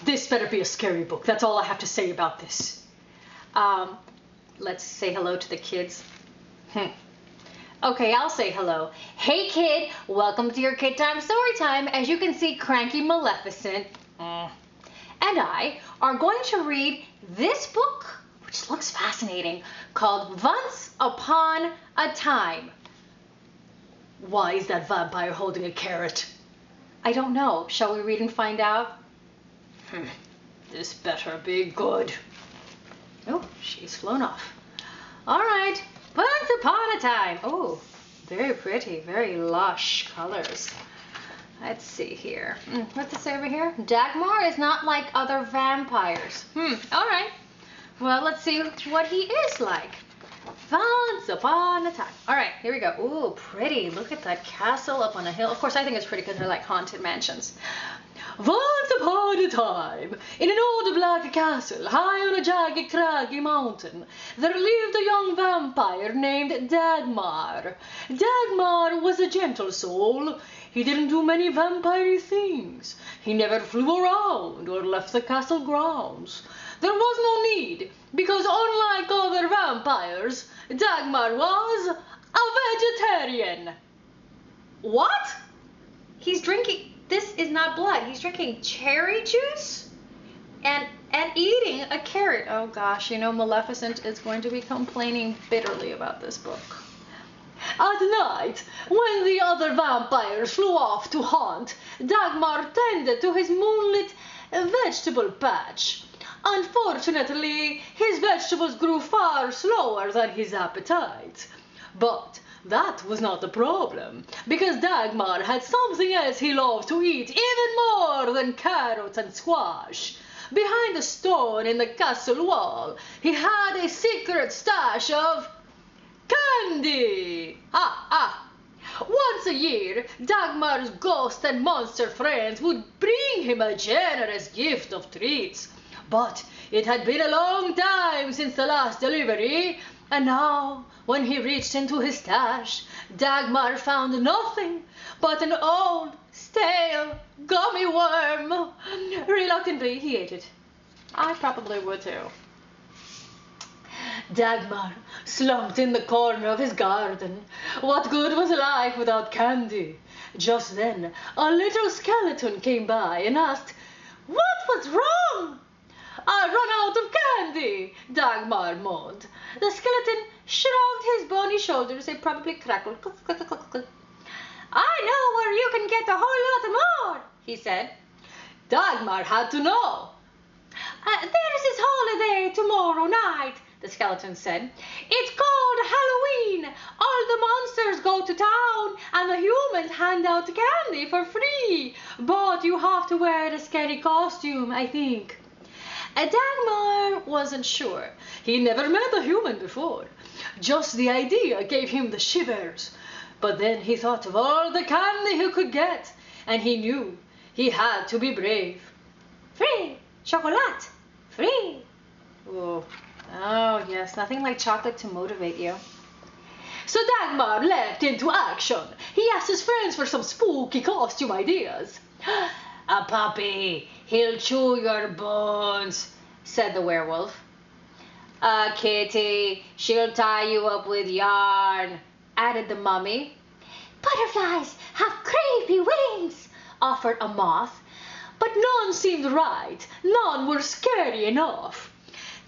This better be a scary book. That's all I have to say about this. Let's say hello to the kids. Okay, I'll say hello. Hey kid, welcome to your KidTime StoryTime. As you can see, Cranky Maleficent and I are going to read this book, which looks fascinating, called Once Upon a Time. Why is that vampire holding a carrot? I don't know. Shall we read and find out? This better be good. Oh, she's flown off. All right. Once upon a time. Oh, very pretty, very lush colors. Let's see here. What's it say over here? Dagmar is not like other vampires. All right. Well, let's see what he is like. Once upon a time. All right, here we go. Ooh, pretty. Look at that castle up on a hill. Of course, I think it's pretty because they're like haunted mansions. Once upon a time, in an old black castle, high on a jagged, craggy mountain, there lived a young vampire named Dagmar. Dagmar was a gentle soul. He didn't do many vampire things. He never flew around or left the castle grounds. There was no need, because unlike other vampires, Dagmar was a vegetarian. What? He's drinking... This is not blood. He's drinking cherry juice and eating a carrot. Oh gosh, you know Maleficent is going to be complaining bitterly about this book. At night, when the other vampires flew off to hunt, Dagmar tended to his moonlit vegetable patch. Unfortunately, his vegetables grew far slower than his appetite. But that was not the problem, because Dagmar had something else he loved to eat even more than carrots and squash. Behind a stone in the castle wall, he had a secret stash of candy. Once a year, Dagmar's ghost and monster friends would bring him a generous gift of treats. But it had been a long time since the last delivery, and now, when he reached into his stash, Dagmar found nothing but an old, stale, gummy worm. Reluctantly, he ate it. I probably would too. Dagmar slumped in the corner of his garden. What good was life without candy? Just then, a little skeleton came by and asked, "What was wrong?" "I run out of candy," Dagmar moaned. The skeleton shrugged his bony shoulders and probably crackled. "I know where you can get a whole lot more," he said. Dagmar had to know. "There is this holiday tomorrow night," the skeleton said. "It's called Halloween. All the monsters go to town and the humans hand out candy for free. But you have to wear a scary costume, I think." Dagmar wasn't sure. He never met a human before. Just the idea gave him the shivers. But then he thought of all the candy he could get, and he knew he had to be brave. Free chocolate, free. Oh, yes, nothing like chocolate to motivate you. So Dagmar leapt into action. He asked his friends for some spooky costume ideas. "A puppy, he'll chew your bones," said the werewolf. "A kitty, she'll tie you up with yarn," added the mummy. "Butterflies have creepy wings," offered a moth. But none seemed right. None were scary enough.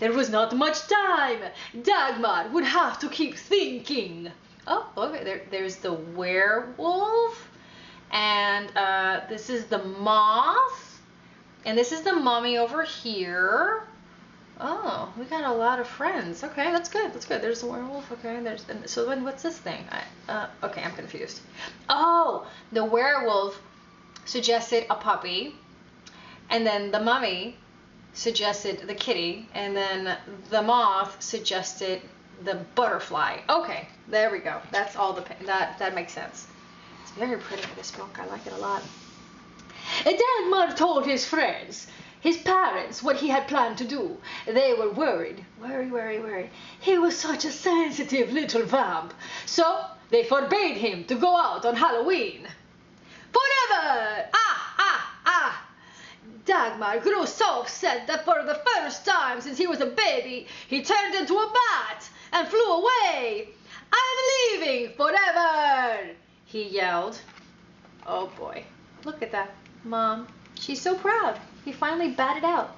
There was not much time. Dagmar would have to keep thinking. Oh, okay, there's the werewolf. And this is the moth. And this is the mummy over here. Oh, we got a lot of friends. Okay, that's good. That's good. There's the werewolf. Okay, so what's this thing? Okay, I'm confused. Oh, the werewolf suggested a puppy, and then the mummy suggested the kitty, and then the moth suggested the butterfly. Okay, there we go. That's all that makes sense. It's very pretty, this book. I like it a lot. Dagmar told his friends, his parents, what he had planned to do. They were worried. Worried. He was such a sensitive little vamp. So they forbade him to go out on Halloween. Forever! Dagmar grew so upset that for the first time since he was a baby, he turned into a bat and flew away. "I'm leaving forever," he yelled. Oh boy, look at that. Mom, she's so proud. He finally batted out.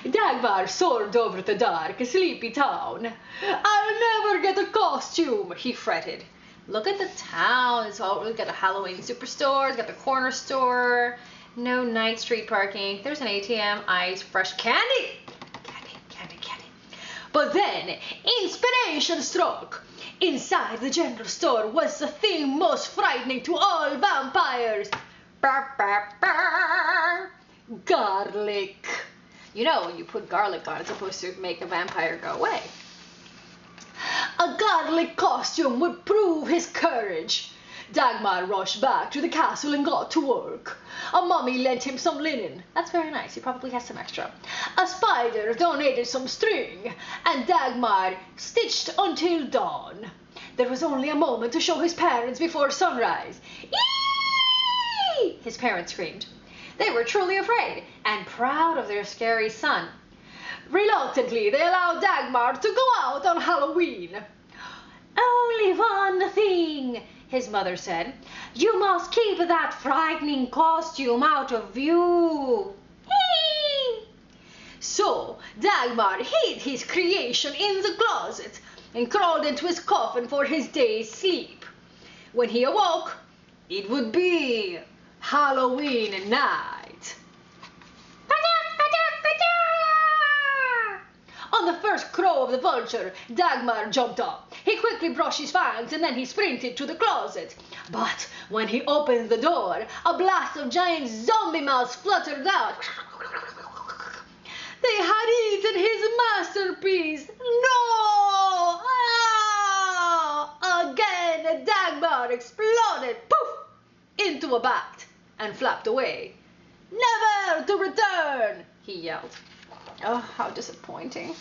Dagmar soared over the dark, sleepy town. "I'll never get a costume," he fretted. Look at the town. It's all, we've got a Halloween superstore, it's got the corner store, no night street parking. There's an ATM, ice, fresh candy. Candy. But then, inspiration struck. Inside the general store was the thing most frightening to all vampires. Garlic. You know, when you put garlic on, it's supposed to make a vampire go away. A garlic costume would prove his courage. Dagmar rushed back to the castle and got to work. A mummy lent him some linen. That's very nice. He probably has some extra. A spider donated some string, and Dagmar stitched until dawn. There was only a moment to show his parents before sunrise. "Eee!" his parents screamed. They were truly afraid and proud of their scary son. Reluctantly, they allowed Dagmar to go out on Halloween. "Only one thing," his mother said. "You must keep that frightening costume out of view." Hey! So Dagmar hid his creation in the closet and crawled into his coffin for his day's sleep. When he awoke, it would be Halloween night. On the first crow of the vulture, Dagmar jumped up. He quickly brushed his fangs and then he sprinted to the closet. But when he opened the door, a blast of giant zombie mouths fluttered out. They had eaten his masterpiece. No! Ah! Again, Dagmar exploded, poof, into a bat and flapped away. "Never to return," he yelled. Oh, how disappointing.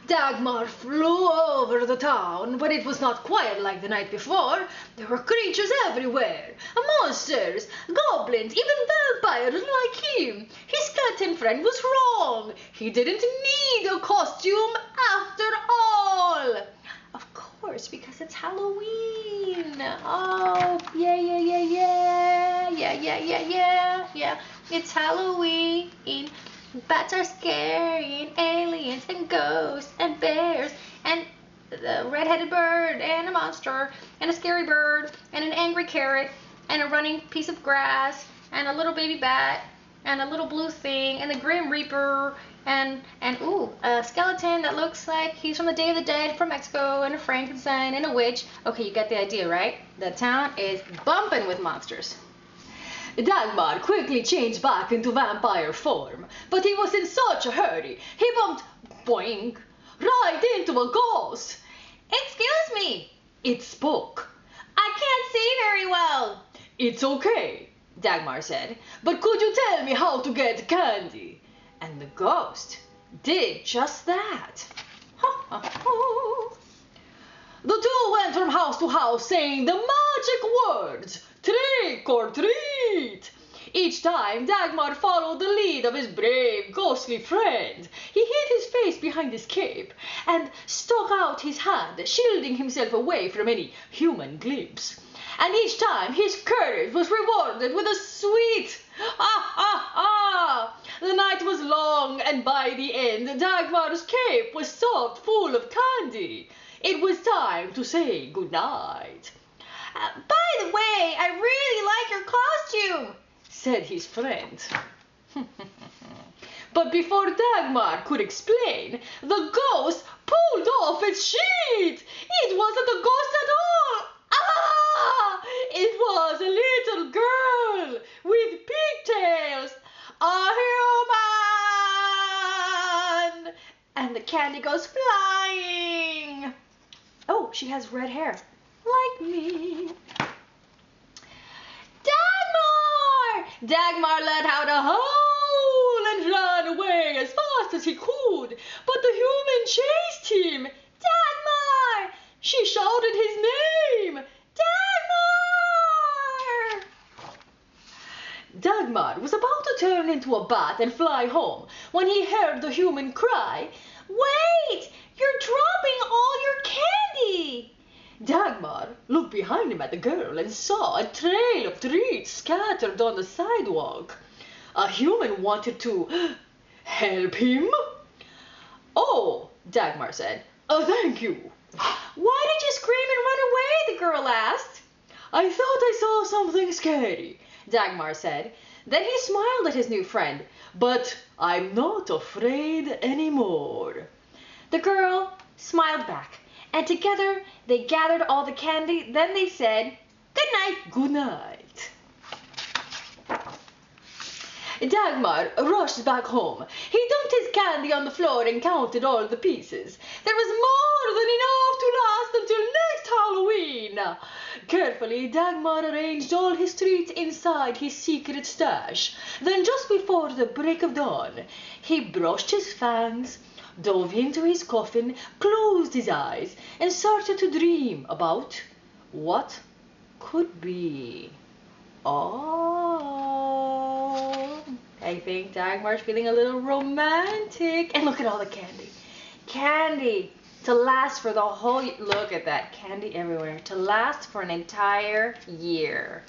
Dagmar flew over the town, but it was not quiet like the night before. There were creatures everywhere. Monsters, goblins, even vampires like him. His skeleton friend was wrong. He didn't need a costume after all. Of course, because it's Halloween. Oh, yeah. It's Halloween. Bats are scary, and aliens, and ghosts, and bears, and a red-headed bird, and a monster, and a scary bird, and an angry carrot, and a running piece of grass, and a little baby bat, and a little blue thing, and the Grim Reaper, and a skeleton that looks like he's from the Day of the Dead from Mexico, and a Frankenstein, and a witch. Okay, you got the idea, right? The town is bumping with monsters. Dagmar quickly changed back into vampire form, but he was in such a hurry, he bumped, boing, right into a ghost. "Excuse me," it spoke. "I can't see very well." "It's okay," Dagmar said, "but could you tell me how to get candy?" And the ghost did just that. The two went from house to house saying the magic words, "Trick or treat." Each time, Dagmar followed the lead of his brave, ghostly friend. He hid his face behind his cape and stuck out his hand, shielding himself away from any human glimpse. And each time, his courage was rewarded with a sweet ah. The night was long, and by the end, Dagmar's cape was stuffed full of candy. It was time to say goodnight. "By the way, I really like your costume," said his friend. But before Dagmar could explain, the ghost pulled off its sheet. It wasn't a ghost at all. Ah! It was a little girl with pigtails. A human! And the candy goes flying. Oh, she has red hair. Like me. "Dagmar!" Dagmar let out a howl and ran away as fast as he could. But the human chased him. "Dagmar!" She shouted his name. "Dagmar!" Dagmar was about to turn into a bath and fly home when he heard the human cry, "Wait! You're dropping all your candy!" Dagmar looked behind him at the girl and saw a trail of treats scattered on the sidewalk. A human wanted to help him. "Oh," Dagmar said, "thank you." "Why did you scream and run away?" the girl asked. "I thought I saw something scary," Dagmar said. Then he smiled at his new friend. "But I'm not afraid anymore." The girl smiled back, and together they gathered all the candy. Then they said, "Good night." "Good night." Dagmar rushed back home. He dumped his candy on the floor and counted all the pieces. There was more than enough to last until next Halloween. Carefully, Dagmar arranged all his treats inside his secret stash. Then, just before the break of dawn, he brushed his fangs, dove into his coffin, closed his eyes, and started to dream about what could be. I think Dagmar's feeling a little romantic. And look at all the candy. Candy to last for the whole year. Look at that. Candy everywhere. To last for an entire year.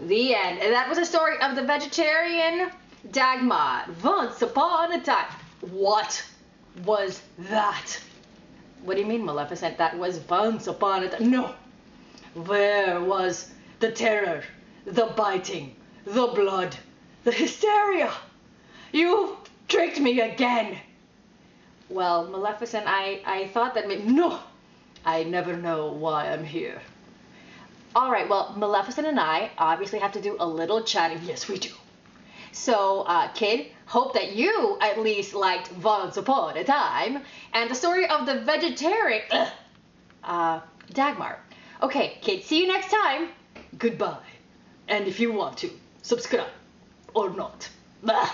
The end. And that was the story of the vegetarian Dagmar. Once upon a time. What was that? What do you mean, Maleficent? That was once upon a time. No. Where was the terror, the biting, the blood, the hysteria? You tricked me again. Well, Maleficent, I thought that no, I never know why I'm here. All right, well, Maleficent and I obviously have to do a little chatting. Yes, we do. So, kid, hope that you at least liked Once Upon a Time and the story of the vegetarian, Dagmar. Okay, kid, see you next time. Goodbye. And if you want to, subscribe or not. Blah.